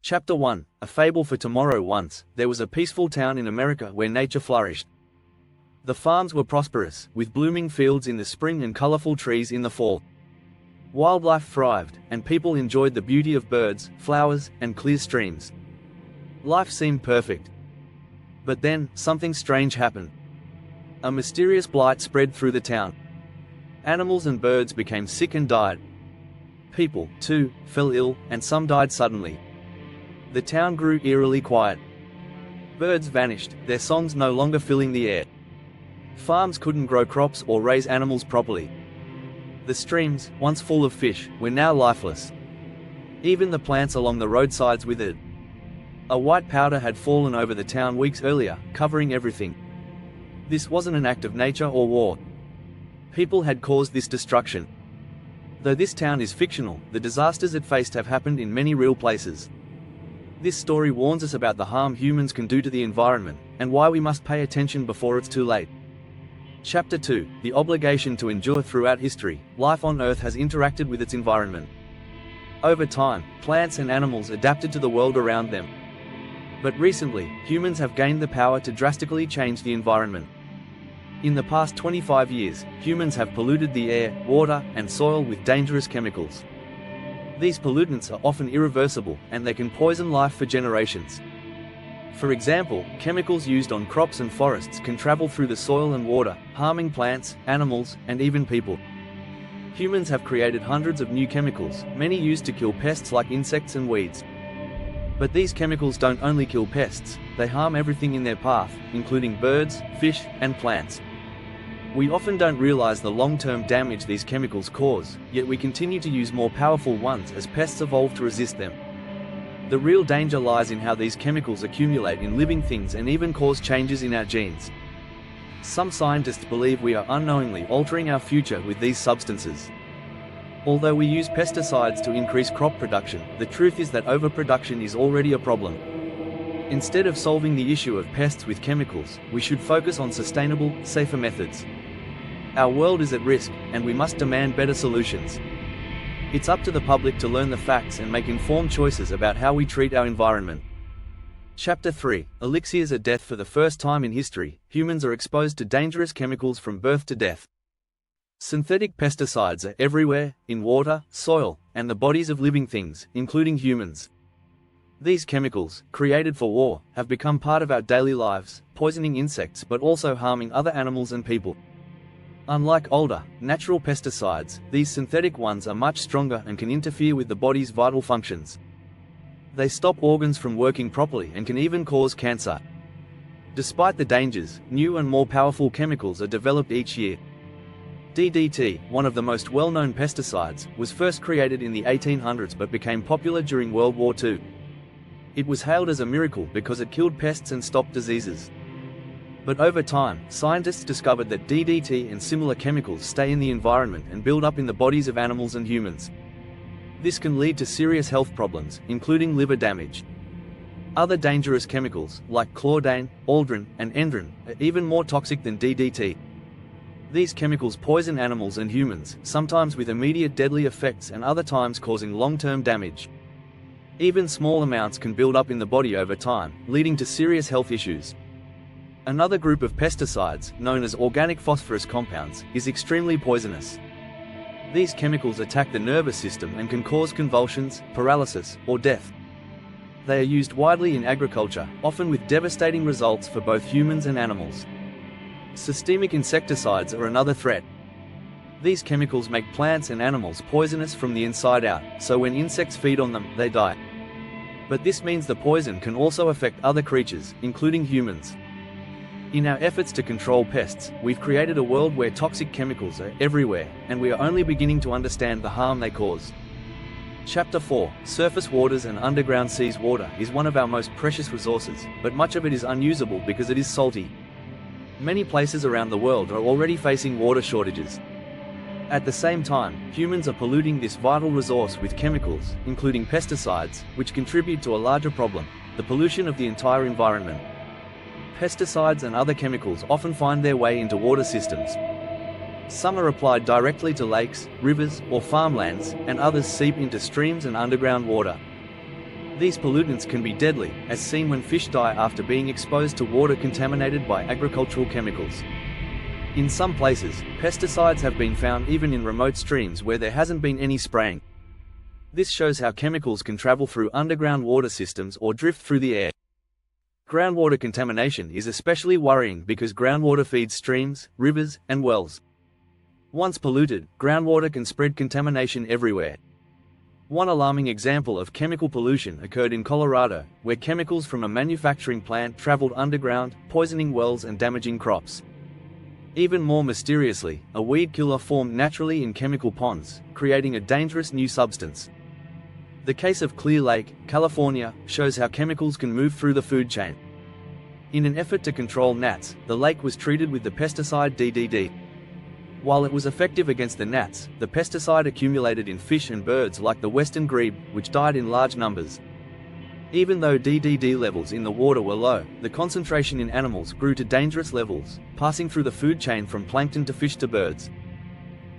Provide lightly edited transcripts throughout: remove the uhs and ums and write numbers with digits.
Chapter 1, A Fable for Tomorrow. Once, there was a peaceful town in America where nature flourished. The farms were prosperous, with blooming fields in the spring and colorful trees in the fall. Wildlife thrived, and people enjoyed the beauty of birds, flowers, and clear streams. Life seemed perfect. But then, something strange happened. A mysterious blight spread through the town. Animals and birds became sick and died. People, too, fell ill, and some died suddenly. The town grew eerily quiet. Birds vanished, their songs no longer filling the air. Farms couldn't grow crops or raise animals properly. The streams, once full of fish, were now lifeless. Even the plants along the roadsides withered. A white powder had fallen over the town weeks earlier, covering everything. This wasn't an act of nature or war. People had caused this destruction. Though this town is fictional, the disasters it faced have happened in many real places. This story warns us about the harm humans can do to the environment, and why we must pay attention before it's too late. Chapter 2, The Obligation to Endure. Throughout history, life on Earth has interacted with its environment. Over time, plants and animals adapted to the world around them. But recently, humans have gained the power to drastically change the environment. In the past 25 years, humans have polluted the air, water, and soil with dangerous chemicals. These pollutants are often irreversible, and they can poison life for generations. For example, chemicals used on crops and forests can travel through the soil and water, harming plants, animals, and even people. Humans have created hundreds of new chemicals, many used to kill pests like insects and weeds. But these chemicals don't only kill pests, they harm everything in their path, including birds, fish, and plants. We often don't realize the long-term damage these chemicals cause, yet we continue to use more powerful ones as pests evolve to resist them. The real danger lies in how these chemicals accumulate in living things and even cause changes in our genes. Some scientists believe we are unknowingly altering our future with these substances. Although we use pesticides to increase crop production, the truth is that overproduction is already a problem. Instead of solving the issue of pests with chemicals, we should focus on sustainable, safer methods. Our world is at risk, and we must demand better solutions. It's up to the public to learn the facts and make informed choices about how we treat our environment. Chapter 3, Elixirs of Death. For the first time in history, humans are exposed to dangerous chemicals from birth to death. Synthetic pesticides are everywhere, in water, soil, and the bodies of living things, including humans. These chemicals, created for war, have become part of our daily lives, poisoning insects but also harming other animals and people. Unlike older, natural pesticides, these synthetic ones are much stronger and can interfere with the body's vital functions. They stop organs from working properly and can even cause cancer. Despite the dangers, new and more powerful chemicals are developed each year. DDT, one of the most well-known pesticides, was first created in the 1800s but became popular during World War II. It was hailed as a miracle because it killed pests and stopped diseases. But over time, scientists discovered that DDT and similar chemicals stay in the environment and build up in the bodies of animals and humans. This can lead to serious health problems, including liver damage. Other dangerous chemicals, like chlordane, aldrin, and endrin, are even more toxic than DDT. These chemicals poison animals and humans, sometimes with immediate deadly effects and other times causing long-term damage. Even small amounts can build up in the body over time, leading to serious health issues. Another group of pesticides, known as organic phosphorus compounds, is extremely poisonous. These chemicals attack the nervous system and can cause convulsions, paralysis, or death. They are used widely in agriculture, often with devastating results for both humans and animals. Systemic insecticides are another threat. These chemicals make plants and animals poisonous from the inside out, so when insects feed on them, they die. But this means the poison can also affect other creatures, including humans. In our efforts to control pests, we've created a world where toxic chemicals are everywhere, and we are only beginning to understand the harm they cause. Chapter 4, Surface waters and underground seas. Water is one of our most precious resources, but much of it is unusable because it is salty. Many places around the world are already facing water shortages. At the same time, humans are polluting this vital resource with chemicals, including pesticides, which contribute to a larger problem, the pollution of the entire environment. Pesticides and other chemicals often find their way into water systems. Some are applied directly to lakes, rivers, or farmlands, and others seep into streams and underground water. These pollutants can be deadly, as seen when fish die after being exposed to water contaminated by agricultural chemicals. In some places, pesticides have been found even in remote streams where there hasn't been any spraying. This shows how chemicals can travel through underground water systems or drift through the air. Groundwater contamination is especially worrying because groundwater feeds streams, rivers, and wells. Once polluted, groundwater can spread contamination everywhere. One alarming example of chemical pollution occurred in Colorado, where chemicals from a manufacturing plant traveled underground, poisoning wells and damaging crops. Even more mysteriously, a weed killer formed naturally in chemical ponds, creating a dangerous new substance. The case of Clear Lake, California, shows how chemicals can move through the food chain. In an effort to control gnats, the lake was treated with the pesticide DDT. While it was effective against the gnats, the pesticide accumulated in fish and birds like the western grebe, which died in large numbers. Even though DDT levels in the water were low, the concentration in animals grew to dangerous levels, passing through the food chain from plankton to fish to birds.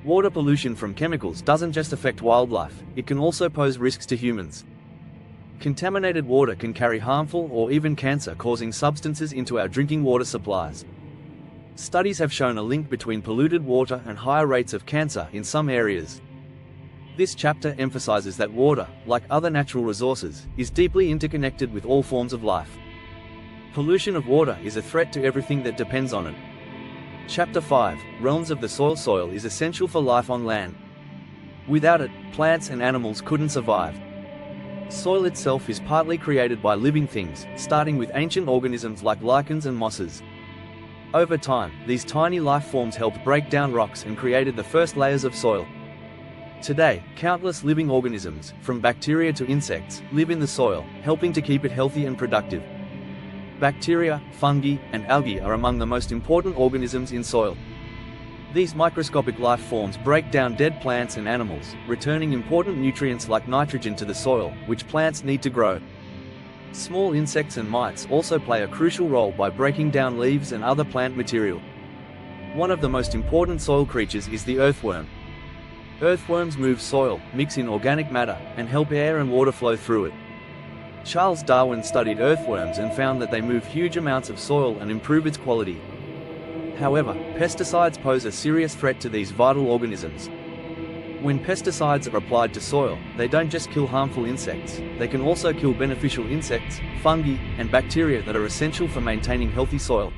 Water pollution from chemicals doesn't just affect wildlife, it can also pose risks to humans. Contaminated water can carry harmful or even cancer-causing substances into our drinking water supplies. Studies have shown a link between polluted water and higher rates of cancer in some areas. This chapter emphasizes that water, like other natural resources, is deeply interconnected with all forms of life. Pollution of water is a threat to everything that depends on it. Chapter 5, Realms of the Soil. Soil is essential for life on land. Without it, plants and animals couldn't survive. Soil itself is partly created by living things, starting with ancient organisms like lichens and mosses. Over time, these tiny life forms helped break down rocks and created the first layers of soil. Today, countless living organisms, from bacteria to insects, live in the soil, helping to keep it healthy and productive. Bacteria, fungi, and algae are among the most important organisms in soil. These microscopic life forms break down dead plants and animals, returning important nutrients like nitrogen to the soil, which plants need to grow. Small insects and mites also play a crucial role by breaking down leaves and other plant material. One of the most important soil creatures is the earthworm. Earthworms move soil, mix in organic matter, and help air and water flow through it. Charles Darwin studied earthworms and found that they move huge amounts of soil and improve its quality. However, pesticides pose a serious threat to these vital organisms. When pesticides are applied to soil, they don't just kill harmful insects, they can also kill beneficial insects, fungi, and bacteria that are essential for maintaining healthy soil.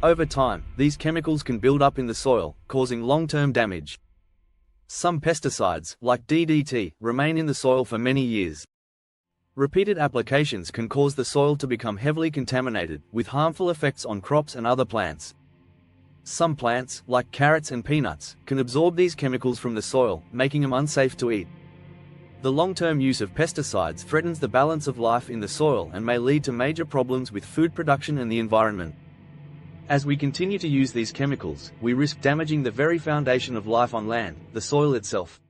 Over time, these chemicals can build up in the soil, causing long-term damage. Some pesticides, like DDT, remain in the soil for many years. Repeated applications can cause the soil to become heavily contaminated, with harmful effects on crops and other plants. Some plants, like carrots and peanuts, can absorb these chemicals from the soil, making them unsafe to eat. The long-term use of pesticides threatens the balance of life in the soil and may lead to major problems with food production and the environment. As we continue to use these chemicals, we risk damaging the very foundation of life on land, the soil itself.